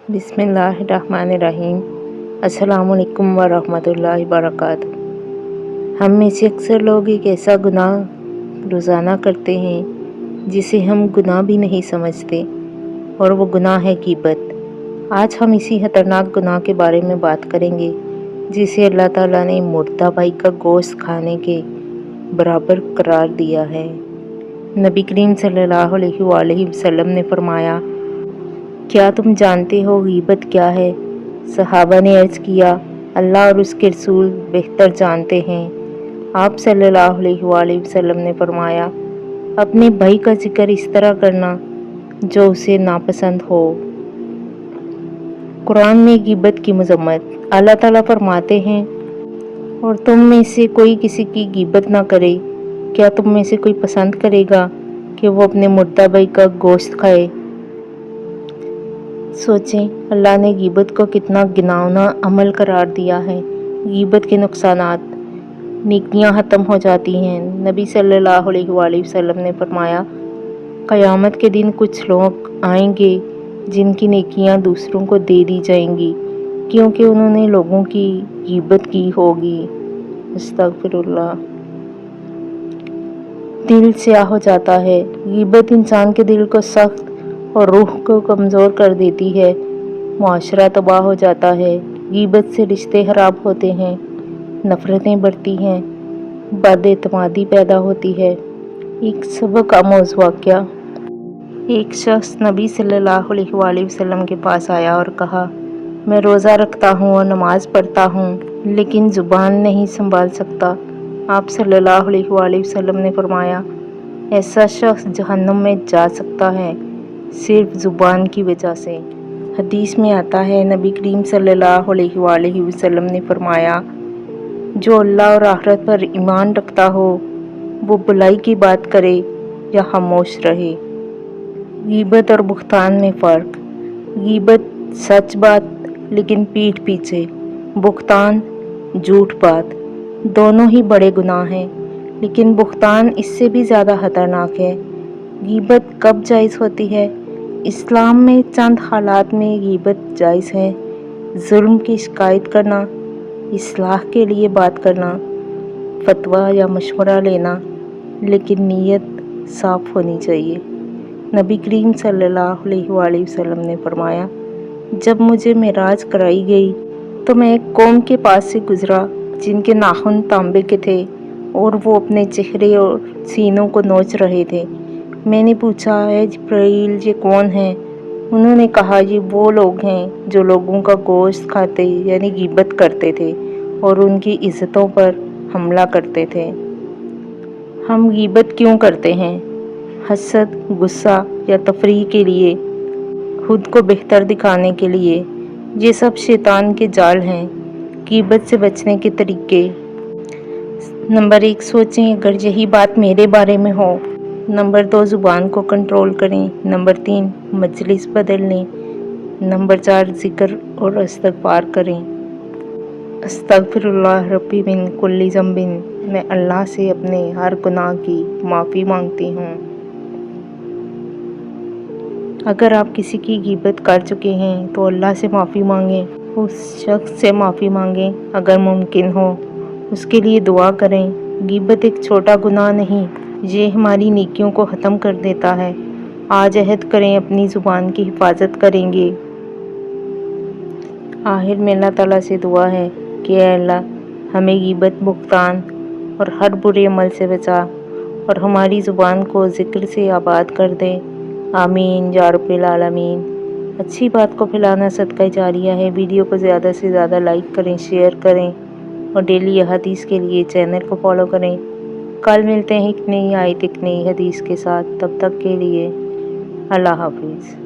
बिस्मिल्लाहिर्रहमानिर्रहीम। अस्सलाम वालेकुम वरहमतुल्लाहि वबरकातुहू। हम में से अक्सर लोग एक ऐसा गुनाह रोज़ाना करते हैं जिसे हम गुनाह भी नहीं समझते, और वो गुनाह है ग़ीबत। आज हम इसी ख़तरनाक गुनाह के बारे में बात करेंगे जिसे अल्लाह ताला ने मुर्दा भाई का गोश्त खाने के बराबर करार दिया है। नबी करीम सल्लल्लाहु अलैहि वसल्लम ने फरमाया, क्या तुम जानते हो ग़ीबत क्या है? सहाबा ने अर्ज़ किया, अल्लाह और उसके रसूल बेहतर जानते हैं। आप सल्लल्लाहु अलैहि वसल्लम ने फरमाया, अपने भाई का जिक्र इस तरह करना जो उसे नापसंद हो। कुरान में ग़ीबत की मज़म्मत। अल्लाह ताला फरमाते हैं, और तुम में से कोई किसी की ग़ीबत ना करे। क्या तुम में से कोई पसंद करेगा कि वो अपने मुर्दा भाई का गोश्त खाए? सोचें, अल्लाह ने ग़ीबत को कितना घिनौना अमल करार दिया है। ग़ीबत के नुकसानात। नेकियां ख़त्म हो जाती हैं। नबी सल्लल्लाहु अलैहि वसल्लम ने फरमाया, क़यामत के दिन कुछ लोग आएंगे जिनकी नेकियां दूसरों को दे दी जाएंगी क्योंकि उन्होंने लोगों की ग़ीबत की होगी। अस्तग़फिरुल्लाह। दिल स्याह हो जाता है। ग़ीबत इंसान के दिल को सख्त और रूह को कमज़ोर कर देती है। मुआशरा तबाह हो जाता है। ग़ीबत से रिश्ते ख़राब होते हैं, नफ़रतें बढ़ती हैं, बदएतमादी पैदा होती है। एक सबक आमोज़ वाक़या। एक शख्स नबी सल्लल्लाहु अलैहि वसल्लम के पास आया और कहा, मैं रोज़ा रखता हूँ और नमाज़ पढ़ता हूँ, लेकिन ज़ुबान नहीं संभाल सकता। आप सल्लल्लाहु अलैहि वसल्लम ने फरमाया, ऐसा शख्स जहन्नुम में जा सकता है सिर्फ ज़ुबान की वजह से। हदीस में आता है, नबी करीम सल्लल्लाहु अलैहि वसल्लम ने फरमाया, जो अल्लाह और आखिरत पर ईमान रखता हो वो बुराई की बात करे या खामोश रहे। ग़ीबत और बुख्तान में फ़र्क। ग़ीबत सच बात लेकिन पीठ पीछे, बुख्तान झूठ बात। दोनों ही बड़े गुनाह हैं, लेकिन बुख्तान इससे भी ज़्यादा ख़तरनाक है। ग़ीबत कब जायज़ होती है? इस्लाम में चंद हालात में ग़ीबत जायज़ है। जुल्म की शिकायत करना, इस्लाह के लिए बात करना, फतवा या मशवरा लेना, लेकिन नीयत साफ़ होनी चाहिए। नबी करीम सल्लल्लाहु अलैहि वसल्लम ने फरमाया, जब मुझे मेराज कराई गई तो मैं एक कौम के पास से गुज़रा जिनके नाखून तांबे के थे और वो अपने चेहरे और सीनों को नोच रहे थे। मैंने पूछा, है जिब्राइल, ये कौन है? उन्होंने कहा, ये वो लोग हैं जो लोगों का गोश्त खाते यानी ग़ीबत करते थे और उनकी इज़्ज़तों पर हमला करते थे। हम ग़ीबत क्यों करते हैं? हसद, गुस्सा या तफरीह के लिए, खुद को बेहतर दिखाने के लिए। ये सब शैतान के जाल हैं। ग़ीबत से बचने के तरीके। नंबर 1, सोचें अगर यही बात मेरे बारे में हो। नंबर 2, ज़ुबान को कंट्रोल करें। नंबर 3, मजलिस बदल लें। नंबर 4, ज़िक्र और इस्तिग़फ़ार करें। अस्तग़फिरुल्लाह रब्बी मिन कुल्लि ज़ंबिन। मैं अल्लाह से अपने हर गुनाह की माफ़ी मांगती हूँ। अगर आप किसी की ग़ीबत कर चुके हैं तो अल्लाह से माफ़ी मांगें, उस शख्स से माफ़ी मांगें, अगर मुमकिन हो उसके लिए दुआ करें। ग़ीबत एक छोटा गुनाह नहीं, ये हमारी नेकियों को ख़त्म कर देता है। आज अहद करें अपनी ज़ुबान की हिफाजत करेंगे। आखिर में अल्लाह ताला से दुआ है कि अल्लाह हमें ग़ीबत, बुख्तान और हर बुरे अमल से बचा और हमारी ज़ुबान को ज़िक्र से आबाद कर दे। आमीन या रब्बिल आलमीन। अच्छी बात को फैलाना सदका जारिया है। वीडियो को ज़्यादा से ज़्यादा लाइक करें, शेयर करें और डेली हदीस के लिए चैनल को फॉलो करें। कल मिलते हैं एक नई आयत, एक नई हदीस के साथ। तब तक के लिए अल्लाह हाफिज़।